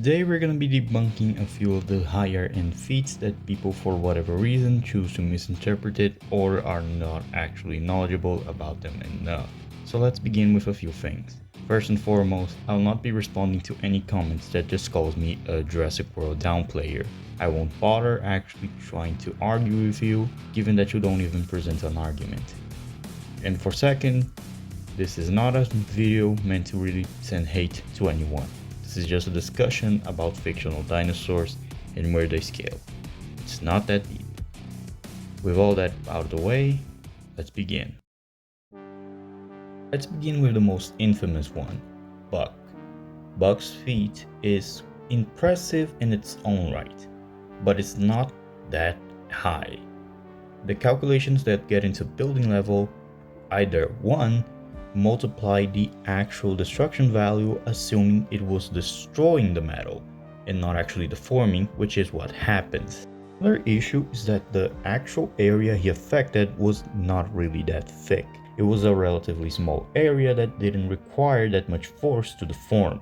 Today we're gonna be debunking a few of the higher end feats that people for whatever reason choose to misinterpret it or are not actually knowledgeable about them enough. So let's begin with a few things. First and foremost, I'll not be responding to any comments that just calls me a Jurassic World downplayer. I won't bother actually trying to argue with you, given that you don't even present an argument. And for second, this is not a video meant to really send hate to anyone. This is just a discussion about fictional dinosaurs and where they scale. It's not that deep. With all that out of the way, let's begin. Let's begin with the most infamous one, Buck. Buck's feat is impressive in its own right, but it's not that high. The calculations that get into building level either 1. Multiply the actual destruction value assuming it was destroying the metal and not actually deforming, which is what happens. Another issue is that the actual area he affected was not really that thick. It was a relatively small area that didn't require that much force to deform.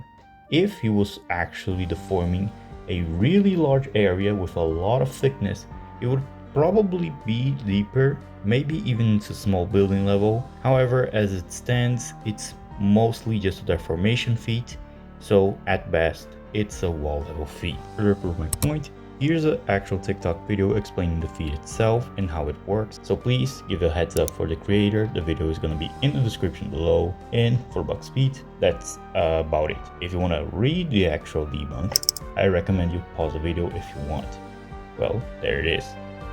If he was actually deforming a really large area with a lot of thickness, it would probably be deeper, maybe even into small building level. However, as it stands, it's mostly just a deformation feat, so at best, it's a wall level feat. To prove my point, here's an actual TikTok video explaining the feat itself and how it works, so please give a heads up for the creator. The video is gonna be in the description below, and for Buck's feat, that's about it. If you wanna read the actual debunk, I recommend you pause the video if you want. Well, there it is.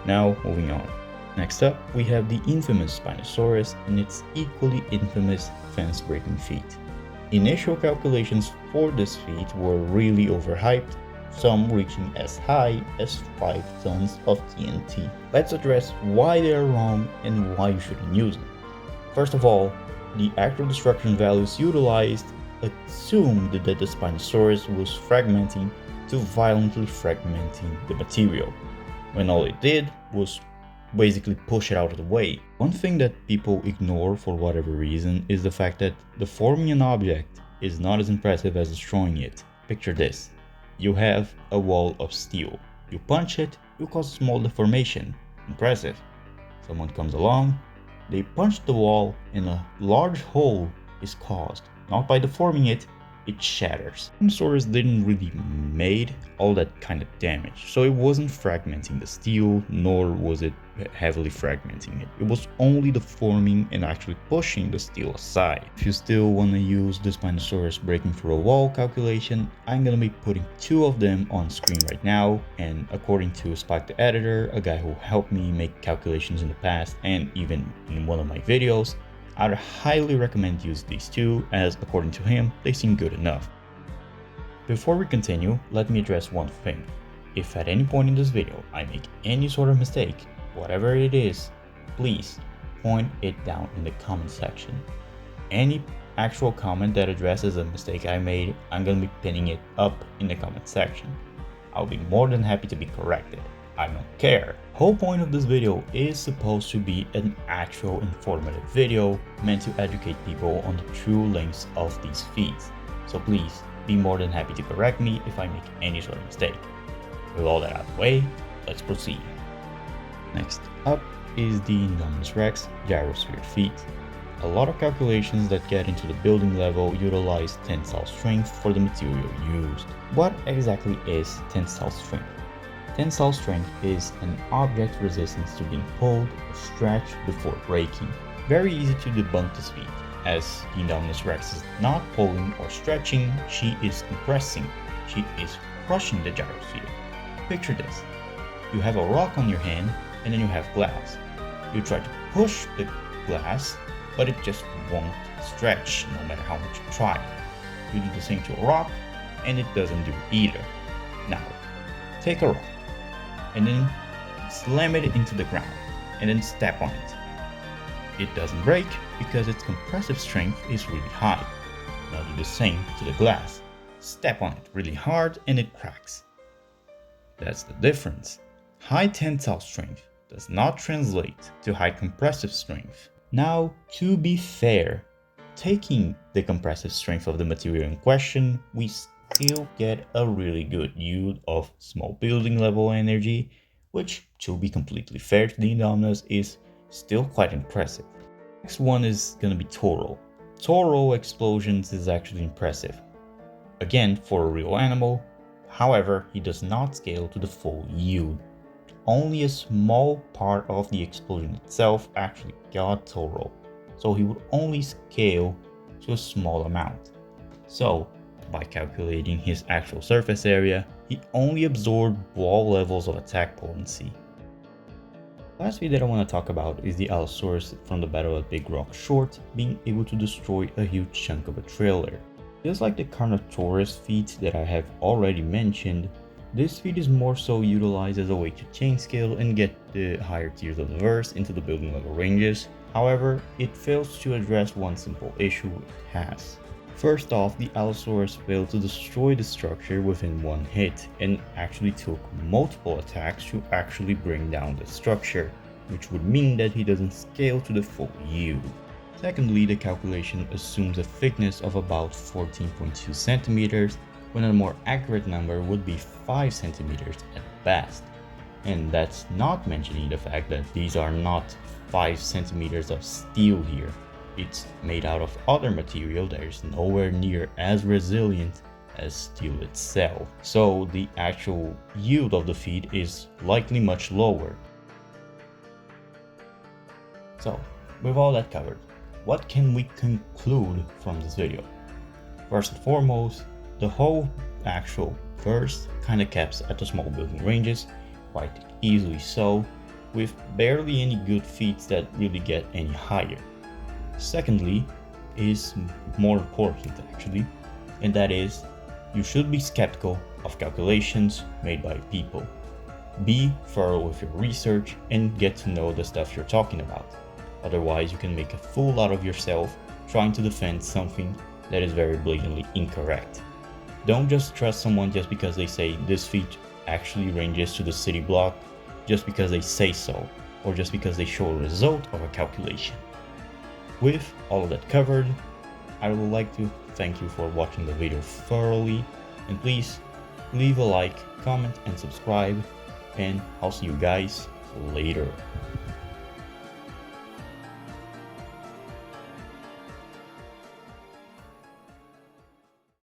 Now, moving on. Next up, we have the infamous Spinosaurus and its equally infamous fence-breaking feat. Initial calculations for this feat were really overhyped, some reaching as high as 5 tons of TNT. Let's address why they are wrong and why you shouldn't use them. First of all, the actual destruction values utilized assumed that the Spinosaurus was fragmenting to violently fragmenting the material, when all it did was basically push it out of the way. One thing that people ignore for whatever reason is the fact that deforming an object is not as impressive as destroying it. Picture this. You have a wall of steel. You punch it, you cause a small deformation. Impressive. Someone comes along, they punch the wall and a large hole is caused. Not by deforming it, it shatters. Dinosaurs didn't really made all that kind of damage, so it wasn't fragmenting the steel, nor was it heavily fragmenting it. It was only deforming and actually pushing the steel aside. If you still want to use the Spinosaurus breaking through a wall calculation, I'm gonna be putting 2 of them on screen right now, and according to Spike the editor, a guy who helped me make calculations in the past and even in one of my videos, I'd highly recommend use these 2, as according to him, they seem good enough. Before we continue, let me address one thing. If at any point in this video I make any sort of mistake, whatever it is, please point it down in the comment section. Any actual comment that addresses a mistake I made, I'm gonna be pinning it up in the comment section. I'll be more than happy to be corrected. I don't care. The whole point of this video is supposed to be an actual informative video meant to educate people on the true lengths of these feats. So please be more than happy to correct me if I make any sort of mistake. With all that out of the way, let's proceed. Next up is the Indominus Rex gyrosphere feat. A lot of calculations that get into the building level utilize tensile strength for the material used. What exactly is tensile strength? Tensile strength is an object's resistance to being pulled or stretched before breaking. Very easy to debunk this feat, as the Indominus Rex is not pulling or stretching, she is compressing. She is crushing the gyrosphere. Picture this. You have a rock on your hand and then you have glass. You try to push the glass, but it just won't stretch no matter how much you try. You do the same to a rock and it doesn't do either. Now, take a rock and then slam it into the ground, and then step on it. It doesn't break because its compressive strength is really high. Now do the same to the glass. Step on it really hard and it cracks. That's the difference. High tensile strength does not translate to high compressive strength. Now, to be fair, taking the compressive strength of the material in question, we he'll get a really good yield of small building level energy, which, to be completely fair to the Indominus, is still quite impressive. Next one is gonna be Toro. Toro explosions is actually impressive. Again, for a real animal, however, he does not scale to the full yield. Only a small part of the explosion itself actually got Toro, so he would only scale to a small amount. So, by calculating his actual surface area, he only absorbed wall levels of attack potency. Last feat that I want to talk about is the Allosaurus from the Battle at Big Rock Short being able to destroy a huge chunk of a trailer. Just like the Carnotaurus feat that I have already mentioned, this feat is more so utilized as a way to chain scale and get the higher tiers of the verse into the building level ranges. However, it fails to address one simple issue it has. First off, the Allosaurus failed to destroy the structure within one hit and actually took multiple attacks to actually bring down the structure, which would mean that he doesn't scale to the full yield. Secondly, the calculation assumes a thickness of about 14.2 centimeters, when a more accurate number would be 5 centimeters at best. And that's not mentioning the fact that these are not 5 centimeters of steel here. It's made out of other material that is nowhere near as resilient as steel itself. So the actual yield of the feat is likely much lower. So, with all that covered, what can we conclude from this video? First and foremost, the whole actual verse kinda caps at the small building ranges, quite easily so, with barely any good feats that really get any higher. Secondly, is more important actually, and that is you should be skeptical of calculations made by people. Be thorough with your research and get to know the stuff you're talking about. Otherwise, you can make a fool out of yourself trying to defend something that is very blatantly incorrect. Don't just trust someone just because they say this feat actually ranges to the city block just because they say so, or just because they show a result of a calculation. With all of that covered, I would like to thank you for watching the video thoroughly, and please leave a like, comment and subscribe, and I'll see you guys later.